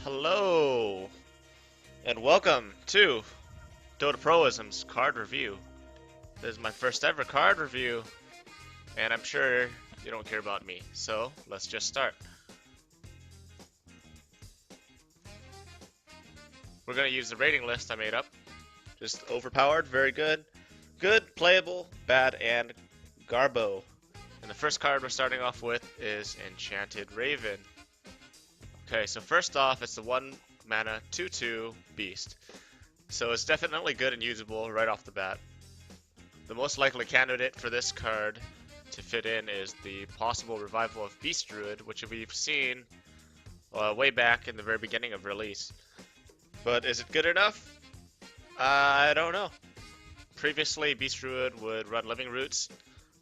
Hello, and welcome to DotaProism's card review. This is my first ever card review, and I'm sure you don't care about me, so let's just start. We're going to use the rating list I made up. Just overpowered, very good, good, playable, bad, and garbo. And the first card we're starting off with is Enchanted Raven. Okay, so first off, it's the 1 mana 2/2 beast. So it's definitely good and usable right off the bat. The most likely candidate for this card to fit in is the possible revival of Beast Druid, which we've seen way back in the very beginning of release. But is it good enough? I don't know. Previously, Beast Druid would run Living Roots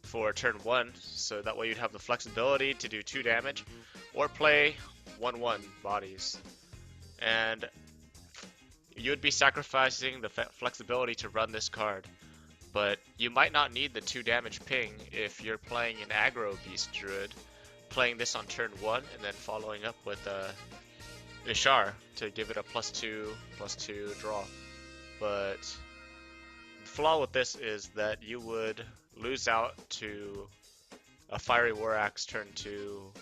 for turn 1, so that way you'd have the flexibility to do 2 damage, or play 1/1 bodies. And you would be sacrificing the flexibility to run this card, but you might not need the 2 damage ping if you're playing an aggro Beast Druid, playing this on turn 1 and then following up with Ishar to give it a +2/+2 draw. But the flaw with this is that you would lose out to a Fiery War Axe turn 2,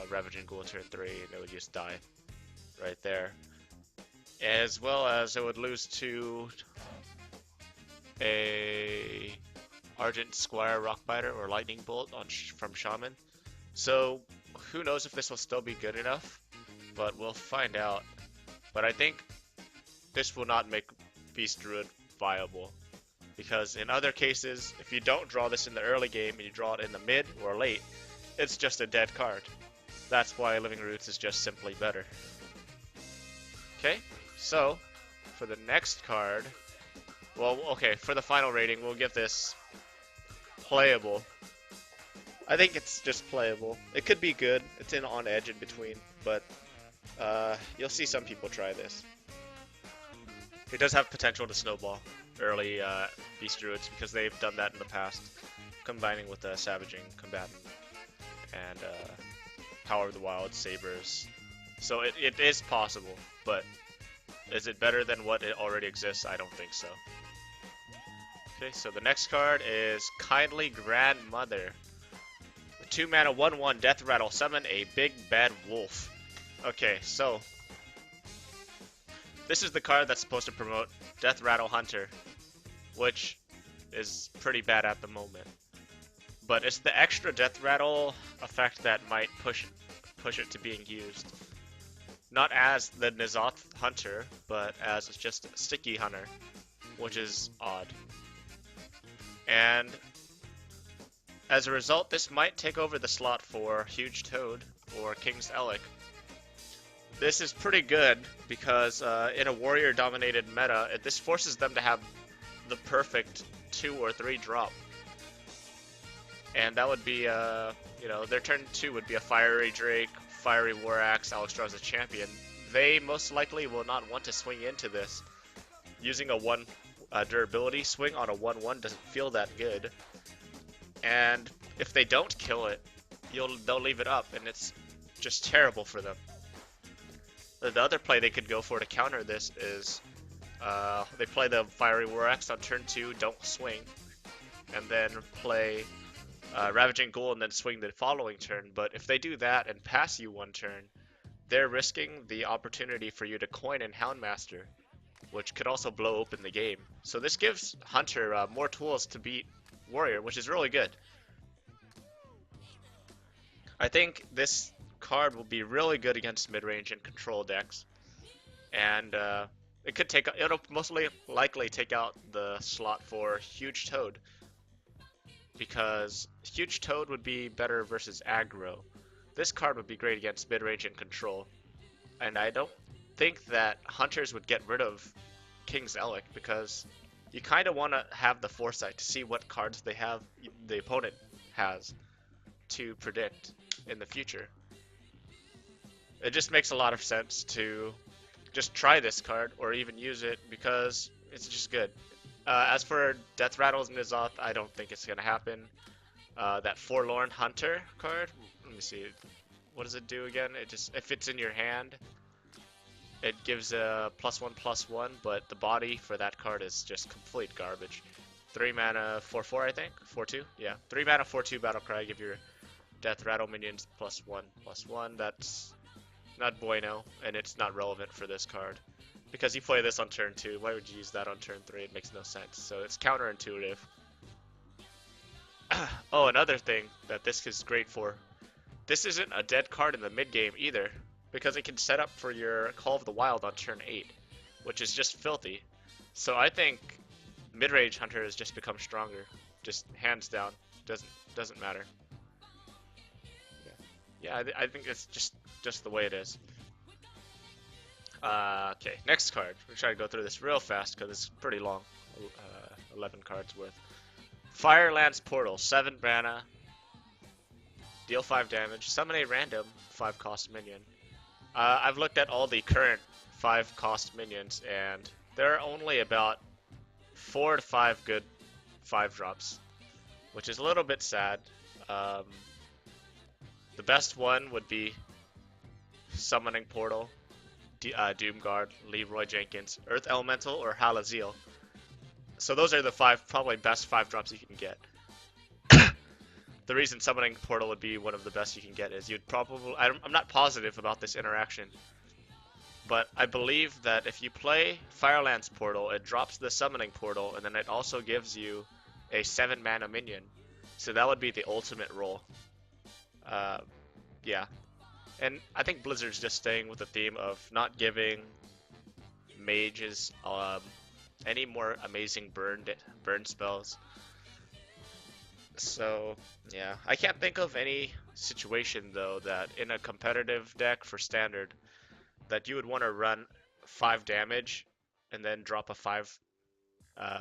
Ravaging Ghoul turn 3, and it would just die right there. As well as it would lose to a Argent Squire Rockbiter or Lightning Bolt from Shaman. So who knows if this will still be good enough, but we'll find out. But I think this will not make Beast Druid viable, because in other cases, if you don't draw this in the early game and you draw it in the mid or late, it's just a dead card. That's why Living Roots is just simply better. Okay, so for the next card, well, okay, for the final rating, we'll give this playable. I think it's just playable. It could be good. It's on edge in between, but you'll see some people try this. It does have potential to snowball early Beast Druids, because they've done that in the past, combining with the Savaging Combatant and Power of the Wild Sabers. So it is possible, but is it better than what it already exists? I don't think so. Okay, so the next card is Kindly Grandmother. The 2 mana 1/1 Death Rattle, summon a big bad wolf. Okay, so this is the card that's supposed to promote Death Rattle Hunter, which is pretty bad at the moment. But it's the extra Death Rattle effect that might push it to being used. Not as the N'Zoth Hunter, but as just a Sticky Hunter, which is odd. And as a result, this might take over the slot for Huge Toad or King's Elec. This is pretty good because in a warrior-dominated meta, this forces them to have the perfect 2 or 3 drop. And that would be, their turn 2 would be a Fiery Drake, Fiery War Axe, Alexstrasza Champion. They most likely will not want to swing into this. Using a 1 durability swing on a 1/1 doesn't feel that good. And if they don't kill it, they'll leave it up, and it's just terrible for them. The other play they could go for to counter this is they play the Fiery War Axe on turn 2, don't swing, and then play Ravaging Ghoul and then swing the following turn. But if they do that and pass you 1 turn, they're risking the opportunity for you to coin and Houndmaster, which could also blow open the game. So this gives Hunter more tools to beat Warrior, which is really good. I think this card will be really good against mid-range and control decks, and it'll mostly likely take out the slot for Huge Toad, because Huge Toad would be better versus aggro. This card would be great against mid-range and control, and I don't think that Hunters would get rid of King's Elec, because you kind of want to have the foresight to see what cards the opponent has to predict in the future. It just makes a lot of sense to just try this card or even use it, because it's just good. As for Death Rattles and N'Zoth, I don't think it's going to happen. That Forlorn Hunter card, let me see, what does it do again? It just, if it's in your hand, it gives a +1/+1, but the body for that card is just complete garbage. 3 mana 4/4, I think? 4/2? Yeah. 3 mana 4/2 Battlecry, give your Death Rattle minions +1/+1. That's not bueno, and it's not relevant for this card. Because you play this on turn 2, why would you use that on turn 3? It makes no sense. So it's counterintuitive. Oh, another thing that this is great for. This isn't a dead card in the mid game either, because it can set up for your Call of the Wild on turn 8, which is just filthy. So I think mid-range Hunter has just become stronger, just hands down. Doesn't matter. Yeah, I think it's just the way it is. Okay, next card. We'll try to go through this real fast because it's pretty long. 11 cards worth. Firelands Portal, 7 mana. Deal 5 damage. Summon a random 5-cost minion. I've looked at all the current 5-cost minions, and there are only about 4 to 5 good 5-drops, which is a little bit sad. The best one would be Summoning Portal, Doomguard, Leroy Jenkins, Earth Elemental, or Halaziel. So those are the 5 probably best 5-drops you can get. The reason Summoning Portal would be one of the best you can get is you'd probably... I'm not positive about this interaction, but I believe that if you play Firelands Portal, it drops the Summoning Portal, and then it also gives you a 7-mana minion. So that would be the ultimate roll. Yeah. And I think Blizzard's just staying with the theme of not giving mages any more amazing burn spells. So, yeah. I can't think of any situation, though, that in a competitive deck for Standard, that you would want to run 5 damage and then drop a 5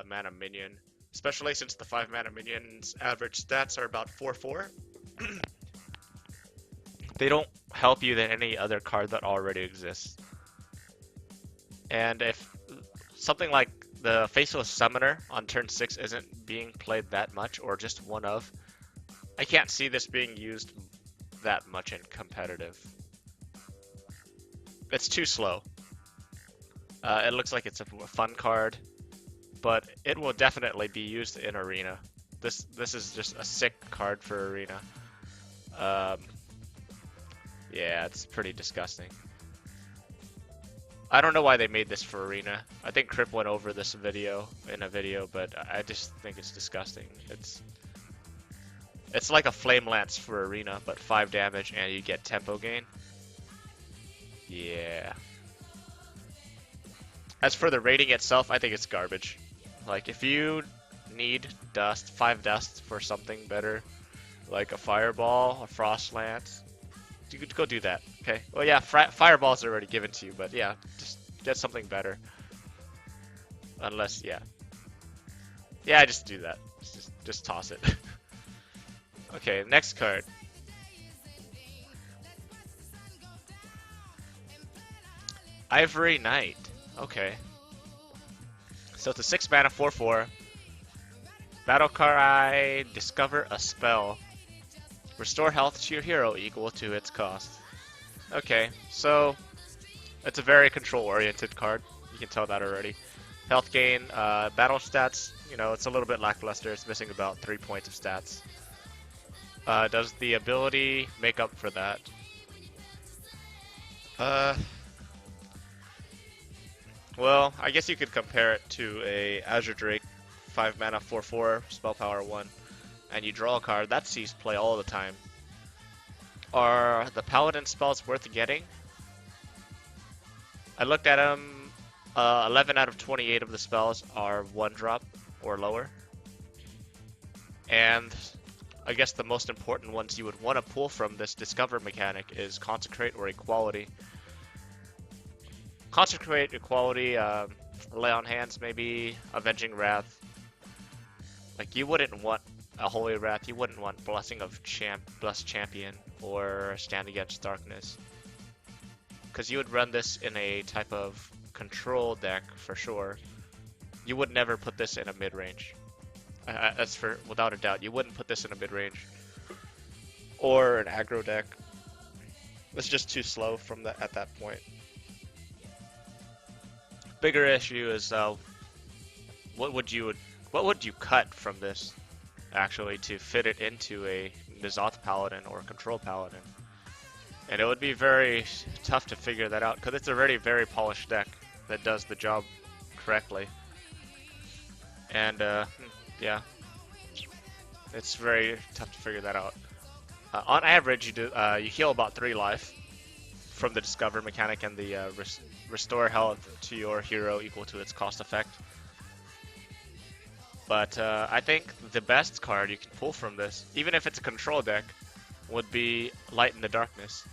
mana minion. Especially since the 5 mana minion's average stats are about 4/4. They don't help you than any other card that already exists. And if something like the Faceless Summoner on turn 6 isn't being played that much, or just one of, I can't see this being used that much in competitive. It's too slow. It looks like it's a fun card, but it will definitely be used in Arena. This is just a sick card for Arena. Yeah, it's pretty disgusting. I don't know why they made this for Arena. I think Crip went over this in a video, but I just think it's disgusting. It's like a Flame Lance for Arena, but 5 damage and you get tempo gain. Yeah. As for the rating itself, I think it's garbage. Like, if you need 5 dust for something better, like a Fireball, a Frost Lance, you could go do that, okay? Well, yeah, Fireballs are already given to you, but yeah, just get something better. Unless, yeah. Yeah, I just do that. Just toss it. Okay, next card. Ivory Knight. Okay. So it's a 6 mana 4/4. Battlecry, discover a spell. Restore health to your hero equal to its cost. Okay, so it's a very control-oriented card. You can tell that already. Health gain, battle stats, you know, it's a little bit lackluster. It's missing about 3 points of stats. Does the ability make up for that? Well, I guess you could compare it to a Azure Drake 5 mana 4/4 spell power 1. And you draw a card, that sees play all the time. Are the Paladin spells worth getting? I looked at them, 11 out of 28 of the spells are 1-drop or lower. And I guess the most important ones you would want to pull from this Discover mechanic is Consecrate or Equality. Consecrate, Equality, Lay on Hands maybe, Avenging Wrath. Like, you wouldn't want a Holy Wrath, you wouldn't want Blessing of Blessed Champion or Stand Against Darkness. Because you would run this in a type of control deck for sure. You would never put this in a mid-range. That's for without a doubt. You wouldn't put this in a mid-range. Or an aggro deck. It's just too slow from at that point. bigger issue is what would you cut from this actually to fit it into a N'Zoth Paladin or Control Paladin? And it would be very tough to figure that out because it's already a very polished deck that does the job correctly. And yeah, it's very tough to figure that out. On average, you heal about 3 life from the Discover mechanic and the restore health to your hero equal to its cost effect. But I think the best card you can pull from this, even if it's a control deck, would be Light in the Darkness.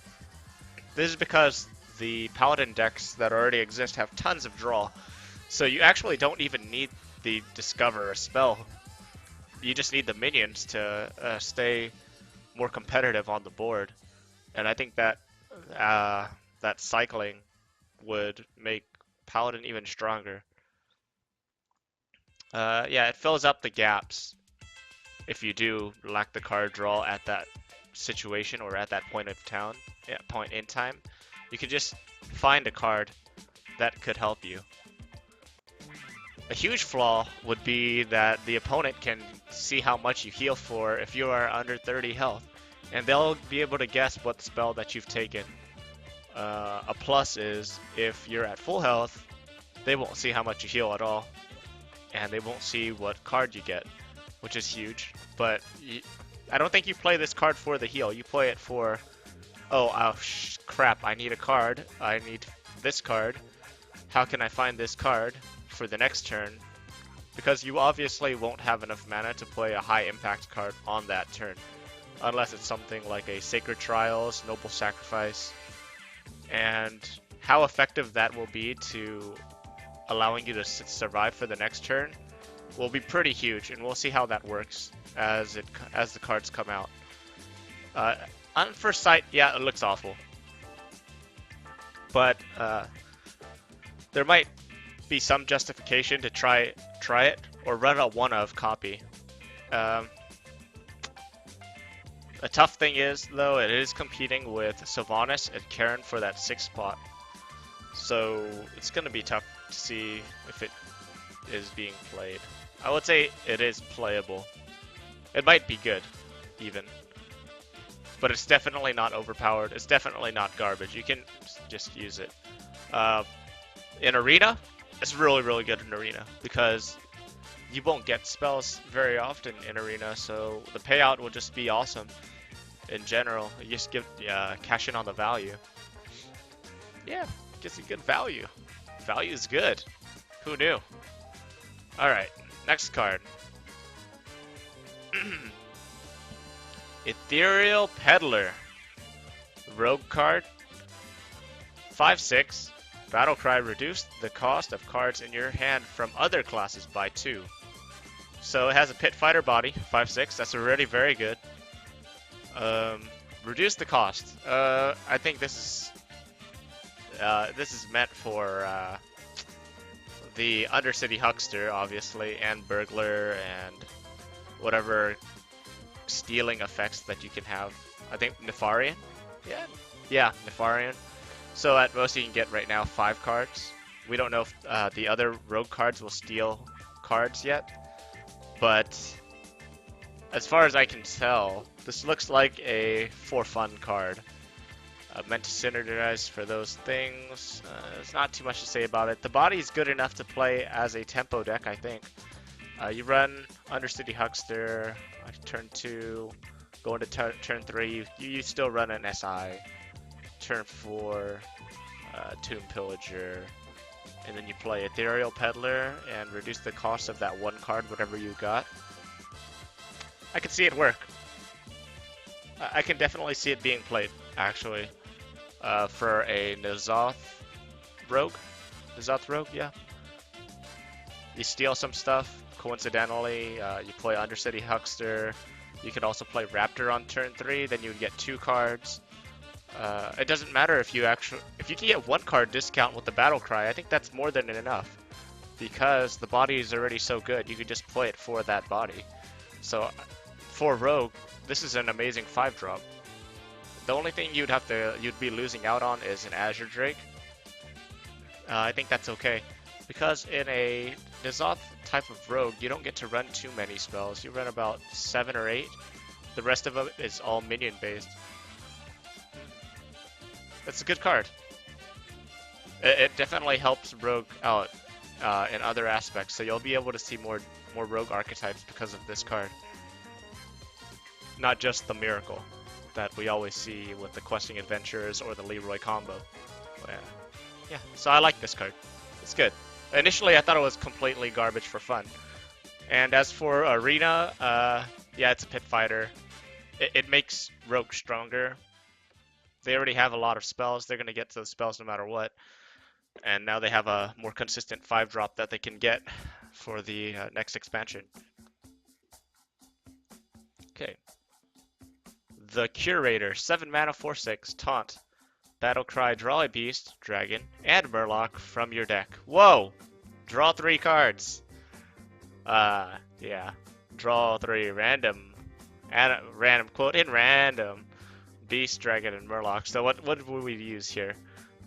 This is because the Paladin decks that already exist have tons of draw, so you actually don't even need the Discover or spell. You just need the minions to stay more competitive on the board, and I think that that cycling would make Paladin even stronger. Yeah, it fills up the gaps if you do lack the card draw at that situation or at that point in time. You could just find a card that could help you. A huge flaw would be that the opponent can see how much you heal for if you are under 30 health, and they'll be able to guess what spell that you've taken. A plus is if you're at full health, they won't see how much you heal at all, and they won't see what card you get, which is huge. But I don't think you play this card for the heal. You play it for, crap, I need a card. I need this card. How can I find this card for the next turn? Because you obviously won't have enough mana to play a high impact card on that turn, unless it's something like a Sacred Trials, Noble Sacrifice, and how effective that will be to allowing you to survive for the next turn will be pretty huge, and we'll see how that works as the cards come out. On first sight, yeah, it looks awful, but there might be some justification to try it or run a one-of copy. A tough thing is, though, it is competing with Sylvanas and Karen for that 6th spot, so it's going to be tough to see if it is being played. I would say it is playable. It might be good, even. But it's definitely not overpowered. It's definitely not garbage. You can just use it. In Arena, it's really, really good in Arena, because you won't get spells very often in Arena, so the payout will just be awesome in general. You just cash in on the value. Yeah, gets you good value. Value is good. Who knew? Alright, next card. Ethereal Peddler. Rogue card. 5/6. Battlecry reduced the cost of cards in your hand from other classes by 2. So it has a Pit Fighter body, 5/6. That's already very good. Reduce the cost. I think this is meant for the Undercity Huckster, obviously, and Burglar, and whatever stealing effects that you can have. I think Nefarian? Yeah, Nefarian. So at most you can get right now 5 cards. We don't know if the other rogue cards will steal cards yet, but as far as I can tell, this looks like a for fun card. Meant to synergize for those things. There's not too much to say about it. The body is good enough to play as a tempo deck, I think. You run Undercity Huckster, turn 2, go into turn 3, you still run an SI. Turn 4, Tomb Pillager, and then you play Ethereal Peddler and reduce the cost of that one card, whatever you got. I can see it work. I can definitely see it being played, actually, for a N'Zoth Rogue. N'Zoth Rogue, yeah. You steal some stuff, coincidentally, you play Undercity Huckster, you could also play Raptor on turn 3, then you would get 2 cards. It doesn't matter if you can get 1 card discount with the Battlecry. I think that's more than enough, because the body is already so good. You could just play it for that body. So for Rogue, this is an amazing 5-drop. The only thing you'd be losing out on is an Azure Drake. I think that's okay, Because in a N'Zoth type of rogue, you don't get to run too many spells. You run about 7 or 8. The rest of it is all minion based. It's a good card. It definitely helps rogue out in other aspects, so you'll be able to see more rogue archetypes because of this card. Not just the miracle that we always see with the questing adventures or the Leroy combo. Yeah, so I like this card. It's good. Initially, I thought it was completely garbage for fun. And as for Arena, yeah, it's a pit fighter. It makes rogue stronger. They already have a lot of spells. They're going to get to the spells no matter what. And now they have a more consistent 5-drop that they can get for the next expansion. Okay. The Curator, 7 mana, 4/6, taunt. Battle cry, draw a beast, dragon, and Murloc from your deck. Whoa! Draw 3 cards. Yeah. Draw 3 random. And random quote in random. Beast, dragon, and Murloc. So what would we use here?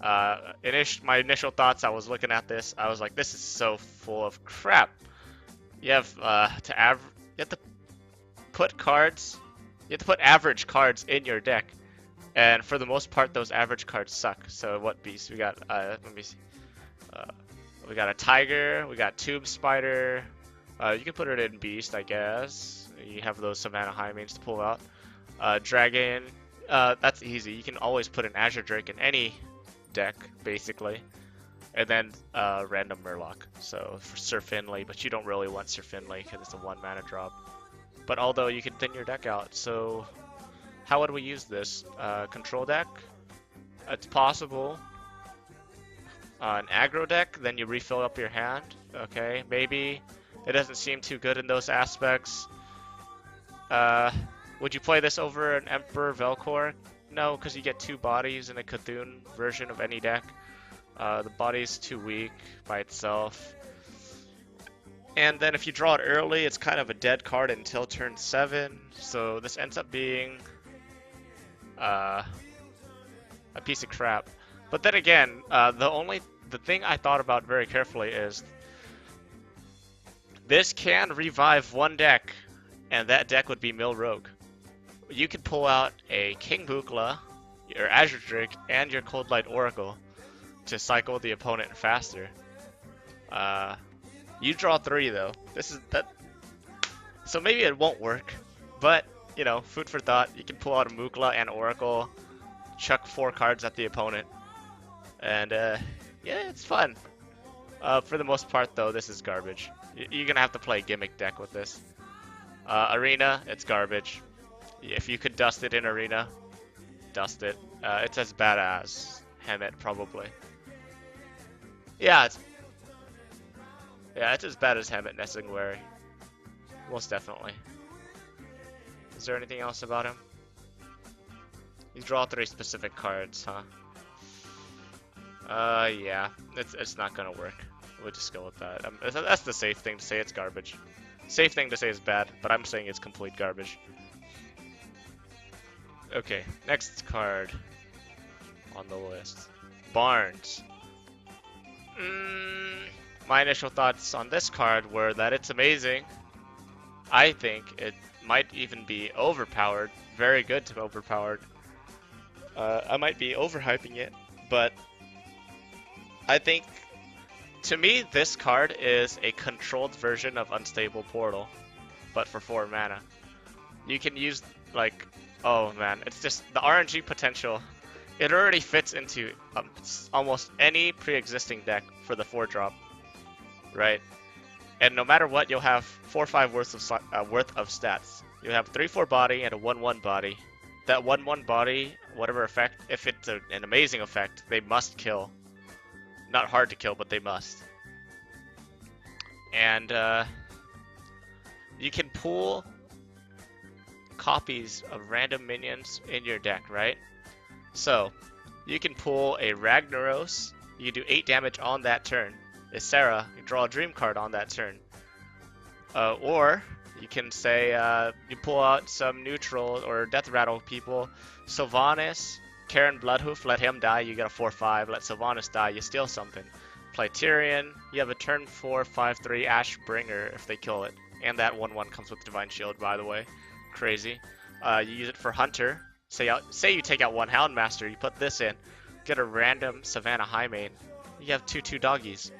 My initial thoughts, I was looking at this, I was like, this is so full of crap. You have to put cards. You have to put average cards in your deck, and for the most part, those average cards suck. So what beast we got? Let me see. We got a tiger. We got tomb spider. You can put it in beast, I guess. You have those Savannah Hymens to pull out. Dragon. That's easy. You can always put an Azure Drake in any deck, basically. And then random Murloc. So for Sir Finley, but you don't really want Sir Finley because it's a 1 mana drop. But although you can thin your deck out, so how would we use this? Control deck? It's possible. An aggro deck, then you refill up your hand. Okay, maybe. It doesn't seem too good in those aspects. Would you play this over an Emperor Velcor? No, because you get 2 bodies in a Cthulhu version of any deck. The body's too weak by itself. And then if you draw it early, it's kind of a dead card until turn 7. So this ends up being a piece of crap. But then again, the thing I thought about very carefully is this can revive one deck, and that deck would be Mill Rogue. You could pull out a King Bukla, your Azure Drake, and your Cold Light Oracle to cycle the opponent faster. You draw 3 though. So maybe it won't work, but you know, food for thought. You can pull out a Mukla and Oracle, chuck 4 cards at the opponent, and yeah, it's fun. For the most part though, this is garbage. You're gonna have to play a gimmick deck with this. Arena, it's garbage. If you could dust it in Arena, dust it. It's as bad as Hemet, probably. Yeah, it's as bad as Hemet Nessingwary. Most definitely. Is there anything else about him? You draw 3 specific cards, huh? Yeah. It's not gonna work. We'll just go with that. That's the safe thing to say, it's garbage. Safe thing to say is bad, but I'm saying it's complete garbage. Okay, next card on the list. Barnes. My initial thoughts on this card were that it's amazing. I think it might even be overpowered. Very good to overpowered. I might be overhyping it, but I think, to me, this card is a controlled version of Unstable Portal, but for 4 mana. You can use, like, oh man, it's just the RNG potential. It already fits into almost any pre-existing deck for the 4-drop, right? And no matter what, you'll have 4/5 worth of stats. You have 3/4 body and a 1/1 body. That 1/1 body, whatever effect, if it's an amazing effect, they must kill. Not hard to kill, but they must. And you can pull copies of random minions in your deck, right? So you can pull a Ragnaros. You do 8 damage on that turn. A Sarah, you draw a dream card on that turn. Or you can say you pull out some neutral or death rattle people. Sylvanas, Karen Bloodhoof, let him die, you get a 4/5. Let Sylvanas die, you steal something. Play Tyrion, you have a turn 4, 5/3 Ash Bringer if they kill it. And that 1/1 comes with Divine Shield, by the way. Crazy. You use it for Hunter. Say you take out one Houndmaster, you put this in, get a random Savannah Highmane. You have 2/2 doggies.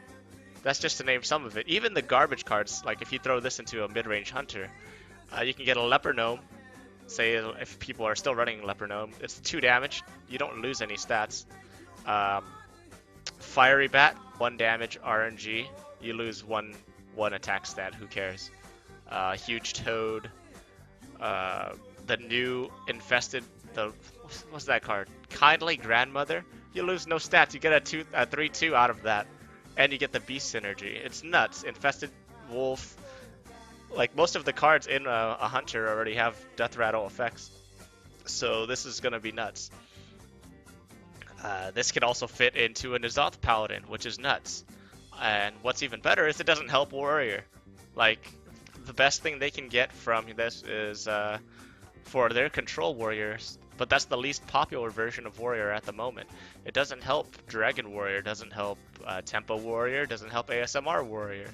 That's just to name some of it. Even the garbage cards, like if you throw this into a mid-range Hunter, you can get a Leper Gnome. Say if people are still running Leper Gnome, it's 2 damage. You don't lose any stats. Fiery Bat, 1 damage RNG. You lose one attack stat. Who cares? Huge Toad. The new infested. What's that card? Kindly Grandmother. You lose no stats. You get a 3/2 out of that, and you get the Beast synergy. It's nuts. Infested Wolf. Like most of the cards in a Hunter already have Death Rattle effects, so this is gonna be nuts. This could also fit into a N'Zoth Paladin, which is nuts. And what's even better is it doesn't help Warrior. Like, the best thing they can get from this is for their control warriors, but that's the least popular version of Warrior at the moment. It doesn't help Dragon Warrior, doesn't help Tempo Warrior, doesn't help ASMR Warrior.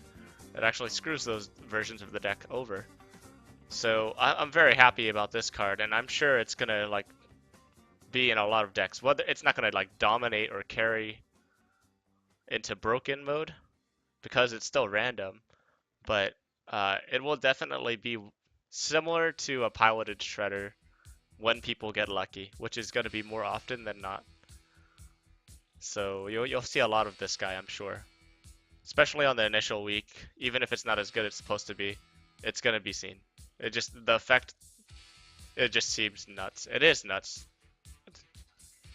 It actually screws those versions of the deck over. So I'm very happy about this card, and I'm sure it's gonna like be in a lot of decks. Whether it's not gonna like dominate or carry into broken mode because it's still random, but it will definitely be similar to a piloted Shredder when people get lucky, which is going to be more often than not. So you'll see a lot of this guy, I'm sure. Especially on the initial week, even if it's not as good as it's supposed to be, it's going to be seen. The effect, it just seems nuts. It is nuts.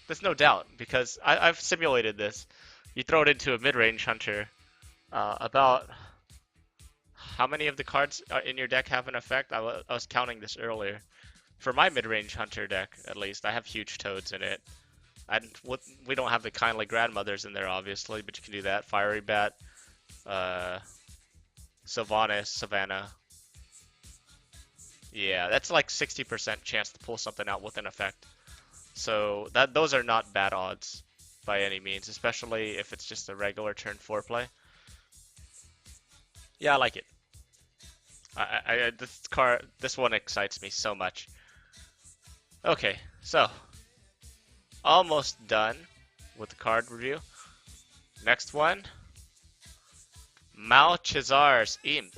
There's no doubt, because I've simulated this. You throw it into a mid-range Hunter, about how many of the cards in your deck have an effect? I was counting this earlier. For my mid-range Hunter deck, at least, I have huge Toads in it. We don't have the Kindly Grandmothers in there, obviously, but you can do that. Fiery Bat, Sylvanas, Savannah. Yeah, that's like 60% chance to pull something out with an effect. So those are not bad odds by any means, especially if it's just a regular turn 4 play. Yeah, I like it. This one excites me so much. Okay, so almost done with the card review. Next one, Malchezaar's Imp.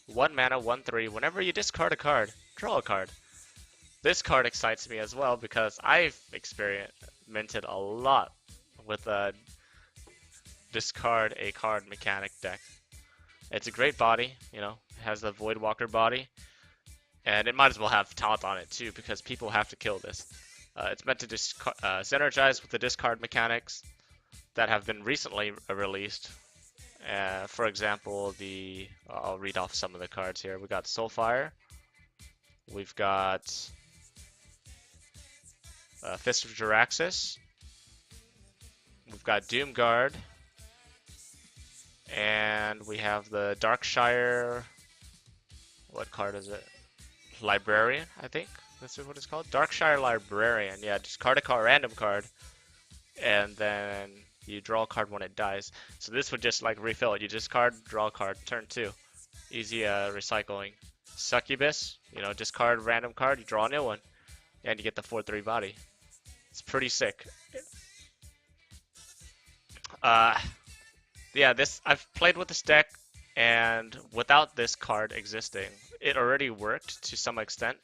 1 mana, 1/3. Whenever you discard a card, draw a card. This card excites me as well because I've experimented a lot with a discard a card mechanic deck. It's a great body, you know, it has the Voidwalker body, and it might as well have taunt on it too because people have to kill this. It's meant to synergize with the discard mechanics that have been recently released. For example, I'll read off some of the cards here. We got Soulfire, we've got Fist of Jaraxxus, we've got Doomguard, and we have the Darkshire. What card is it? Librarian, I think that's what it's called. Darkshire Librarian. Yeah, discard a card, random card, and then you draw a card when it dies. So this would just like refill it. You discard, draw a card, turn 2. Easy recycling. Succubus, you know, discard random card, you draw a new one, and you get the 4/3 body. It's pretty sick. Yeah, I've played with this deck, and without this card existing, it already worked to some extent,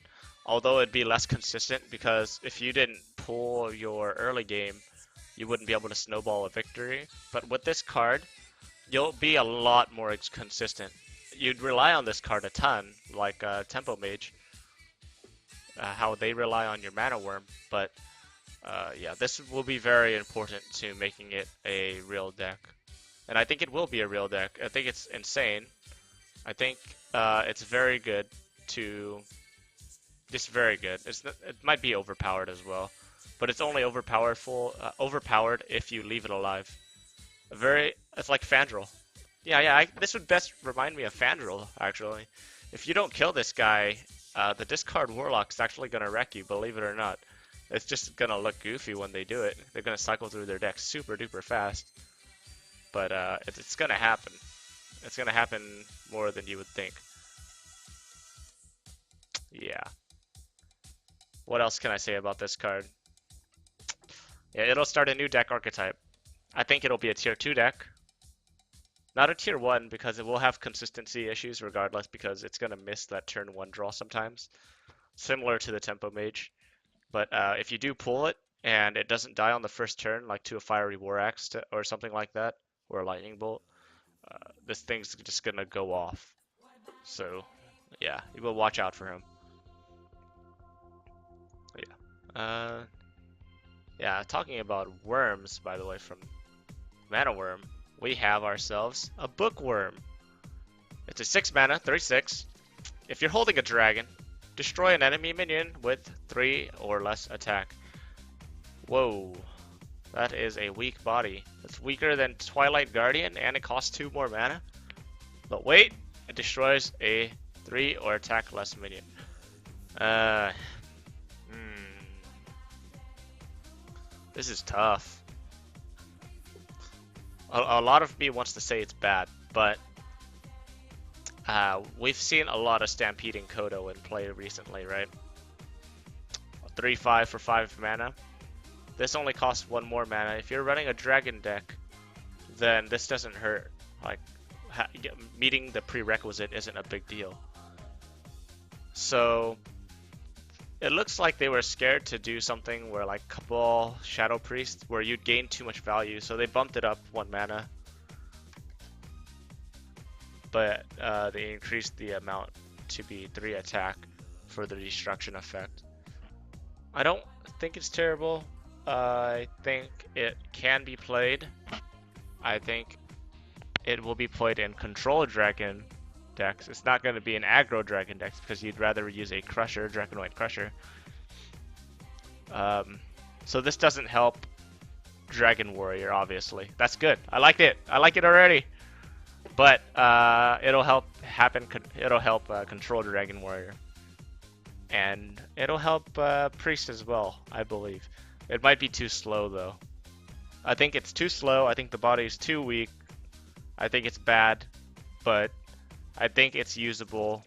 although it'd be less consistent because if you didn't pull your early game, you wouldn't be able to snowball a victory. But with this card, you'll be a lot more consistent. You'd rely on this card a ton, like Tempo Mage, how they rely on your Mana Worm, but yeah, this will be very important to making it a real deck. And I think it will be a real deck. I think it's insane. I think it's very good just very good. It might be overpowered as well, but it's only overpowered if you leave it alive. It's like Fandral. Yeah, this would best remind me of Fandral, actually. If you don't kill this guy, the discard Warlock is actually going to wreck you, believe it or not. It's just gonna look goofy when they do it. They're gonna cycle through their deck super duper fast. But it's gonna happen. It's gonna happen more than you would think. Yeah. What else can I say about this card? Yeah, it'll start a new deck archetype. I think it'll be a tier 2 deck. Not a tier 1 because it will have consistency issues regardless because it's gonna miss that turn 1 draw sometimes. Similar to the Tempo Mage. But if you do pull it and it doesn't die on the first turn, like to a Fiery War Axe or something like that, or a Lightning Bolt, this thing's just gonna go off. So, yeah, you will watch out for him. Yeah. Yeah, talking about worms, by the way, from Mana Wrym, we have ourselves a Bookworm. It's a 6 mana, 3/6. If you're holding a dragon, destroy an enemy minion with 3 or less attack. Whoa, that is a weak body. It's weaker than Twilight Guardian and it costs 2 more mana. But wait, it destroys a 3 or attack less minion. This is tough. A lot of me wants to say it's bad, but we've seen a lot of Stampeding Kodo in play recently, right? 3/5 for 5 mana. This only costs 1 more mana. If you're running a dragon deck, then this doesn't hurt. Like, meeting the prerequisite isn't a big deal. So, it looks like they were scared to do something where like Cabal, Shadow Priest, where you'd gain too much value, so they bumped it up 1 mana. But they increased the amount to be 3 attack for the destruction effect. I don't think it's terrible. I think it can be played. I think it will be played in control dragon decks. It's not going to be an aggro dragon decks because you'd rather use a Crusher, Dragonite Crusher. So this doesn't help Dragon Warrior, obviously. That's good. I like it. I like it already. But it'll help control Dragon Warrior, and it'll help Priest as well, I believe. It might be too slow though. I think it's too slow. I think the body is too weak. I think it's bad, but I think it's usable.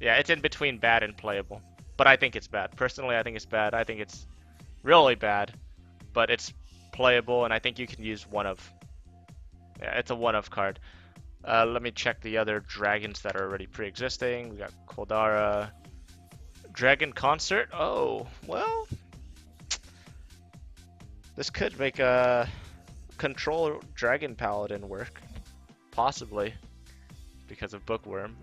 Yeah, it's in between bad and playable, but I think it's bad. Personally, I think it's bad. I think it's really bad, but it's playable, and I think you can use one of. Yeah, it's a one-of card. Let me check the other dragons that are already pre-existing. We got Koldara, Dragon Concert. Oh, well, this could make a control Dragon Paladin work, possibly, because of Bookworm.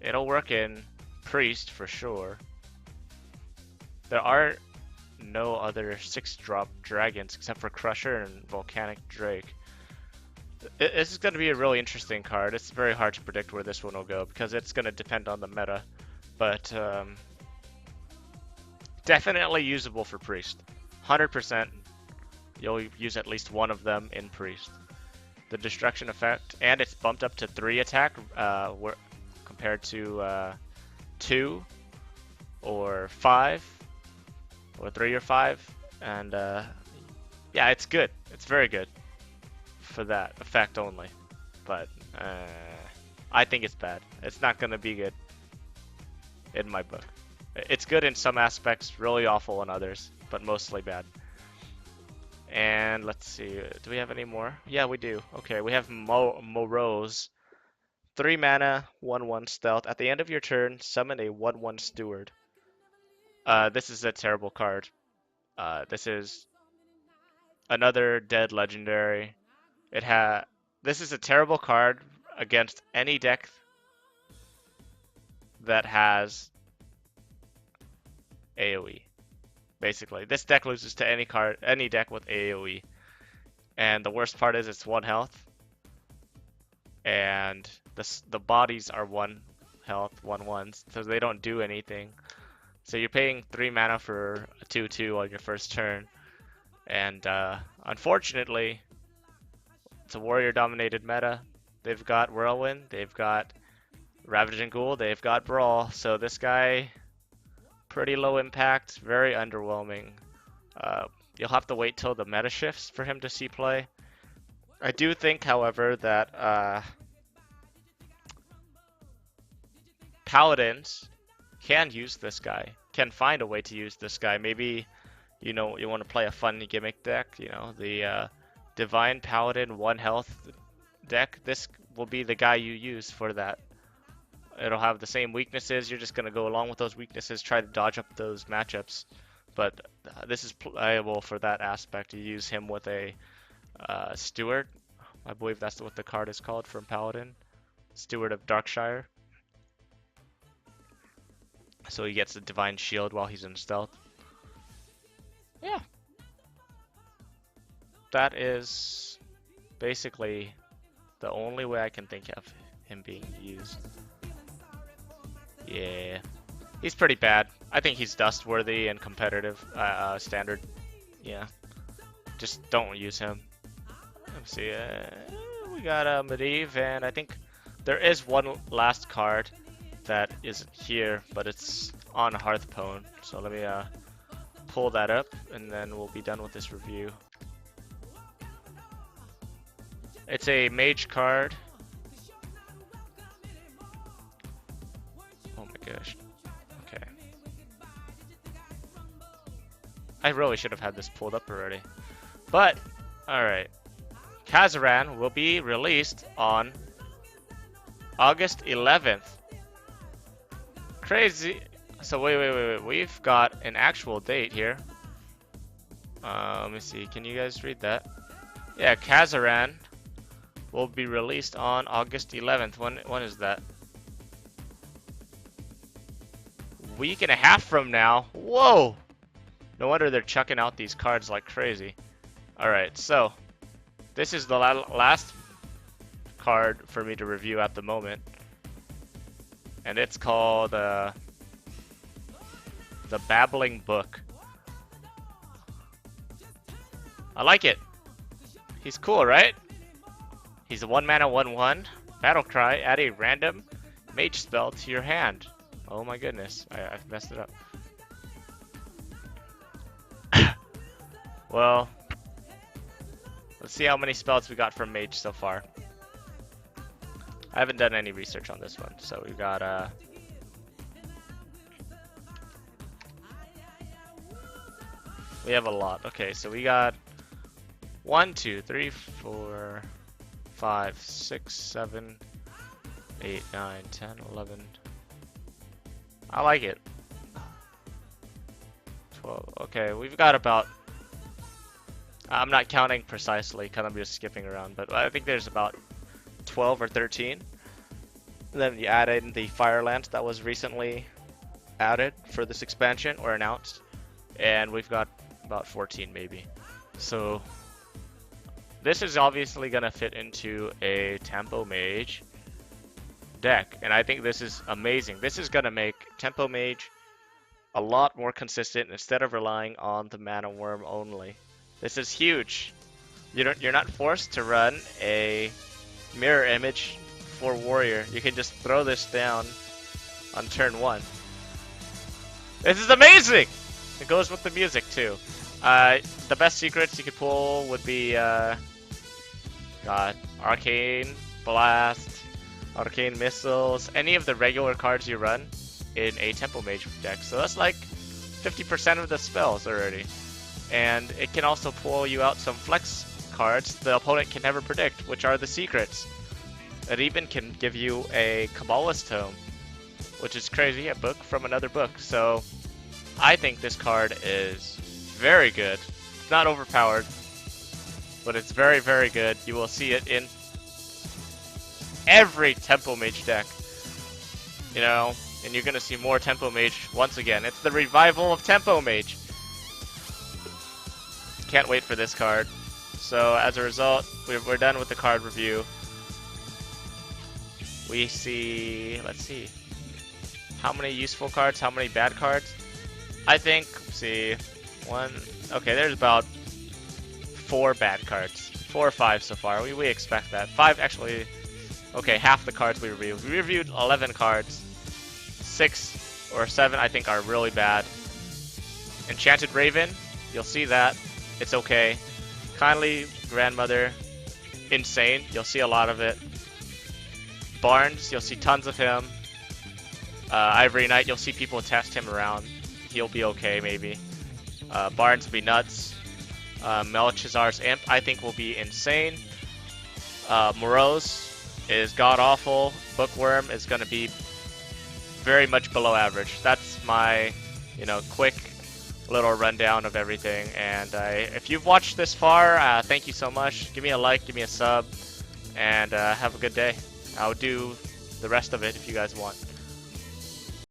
It'll work in Priest for sure. There are no other 6-drop dragons except for Crusher and Volcanic Drake. This is going to be a really interesting card. It's very hard to predict where this one will go because it's going to depend on the meta, but definitely usable for Priest. 100%. You'll use at least one of them in Priest. The destruction effect, and it's bumped up to 3 attack compared to 2 or 5. Or 3 or 5, and yeah, it's good. It's very good for that effect only, but I think it's bad. It's not gonna be good in my book. It's good in some aspects, really awful in others, but mostly bad. And let's see, do we have any more? Yeah, we do. Okay, we have Moroes. 3 mana, 1/1 stealth. At the end of your turn, summon a 1/1 steward. This is a terrible card. This is another dead legendary. This is a terrible card against any deck that has AoE. Basically, this deck loses to any deck with AoE. And the worst part is it's 1 health. And the bodies are 1 health, 1/1s, so they don't do anything. So you're paying 3 mana for a 2/2 on your first turn, and unfortunately, it's a warrior-dominated meta. They've got Whirlwind, they've got Ravaging Ghoul, they've got Brawl, so this guy Pretty low impact, very underwhelming. You'll have to wait till the meta shifts for him to see play. I do think, however, that Paladins can use this guy, can find a way to use this guy. Maybe, you know, you want to play a fun gimmick deck, you know, the Divine Paladin 1 health deck. This will be the guy you use for that. It'll have the same weaknesses. You're just going to go along with those weaknesses, try to dodge up those matchups. But this is playable for that aspect. You use him with a Steward. I believe that's what the card is called from Paladin. Steward of Darkshire. So he gets a Divine Shield while he's in stealth. Yeah. That is basically the only way I can think of him being used. Yeah. He's pretty bad. I think he's dust worthy and competitive standard. Yeah. Just don't use him. Let's see. We got a Medivh, and I think there is one last card that isn't here, but it's on Hearthstone. So let me pull that up, and then we'll be done with this review. It's a mage card. Oh my gosh. Okay. I really should have had this pulled up already. But, alright. Karazhan will be released on August 11th. Crazy. So wait. We've got an actual date here. Let me see. Can you guys read that? Yeah, Karazhan will be released on August 11th. When is that? Week and a half from now. Whoa! No wonder they're chucking out these cards like crazy. Alright, so this is the last card for me to review at the moment. And it's called the Babbling Book. I like it. He's cool, right? He's a 1-mana 1/1 battle cry. Add a random mage spell to your hand. Oh my goodness, I messed it up. Well, let's see how many spells we got from mage so far. I haven't done any research on this one, so we got we have a lot. Okay, so we got 1, 2, 3, 4, 5, 6, 7, 8, 9, 10, 11. I like it. 12. Okay, we've got about... I'm not counting precisely, because I'm just skipping around, but I think there's about 12 or 13. And then you add in the Firelands that was recently added for this expansion, or announced. And we've got about 14 maybe. So this is obviously going to fit into a Tempo Mage deck, and I think this is amazing. This is going to make Tempo Mage a lot more consistent instead of relying on the Mana Wyrm only. This is huge. You're not forced to run a mirror image for warrior. You can just throw this down on turn 1. This is amazing! It goes with the music too. The best secrets you could pull would be Arcane Blast, Arcane Missiles, any of the regular cards you run in a Tempo Mage deck. So that's like 50% of the spells already. And it can also pull you out some flex cards the opponent can never predict, which are the secrets. It even can give you a Kabbalist Tome, which is crazy, a book from another book. So I think this card is very good. It's not overpowered, but it's very, very good. You will see it in every Tempo Mage deck, you know, and you're gonna see more Tempo Mage once again. It's the revival of Tempo Mage. Can't wait for this card. So as a result, we're done with the card review. We see, let's see, how many useful cards, how many bad cards. I think, let's see, okay, there's about 4 bad cards. 4 or 5 so far. We expect that. 5 actually. Okay, half the cards we reviewed. We reviewed 11 cards. 6 or 7, I think are really bad. Enchanted Raven, you'll see that. It's okay. Kindly Grandmother, insane. You'll see a lot of it. Barnes, you'll see tons of him. Ivory Knight, you'll see people test him around. He'll be okay, maybe. Barnes will be nuts. Malchezaar's Imp, I think, will be insane. Moroes is god-awful. Bookworm is going to be very much below average. That's my, quick little rundown of everything. And if you've watched this far, thank you so much. Give me a like, give me a sub, and have a good day. I'll do the rest of it if you guys want.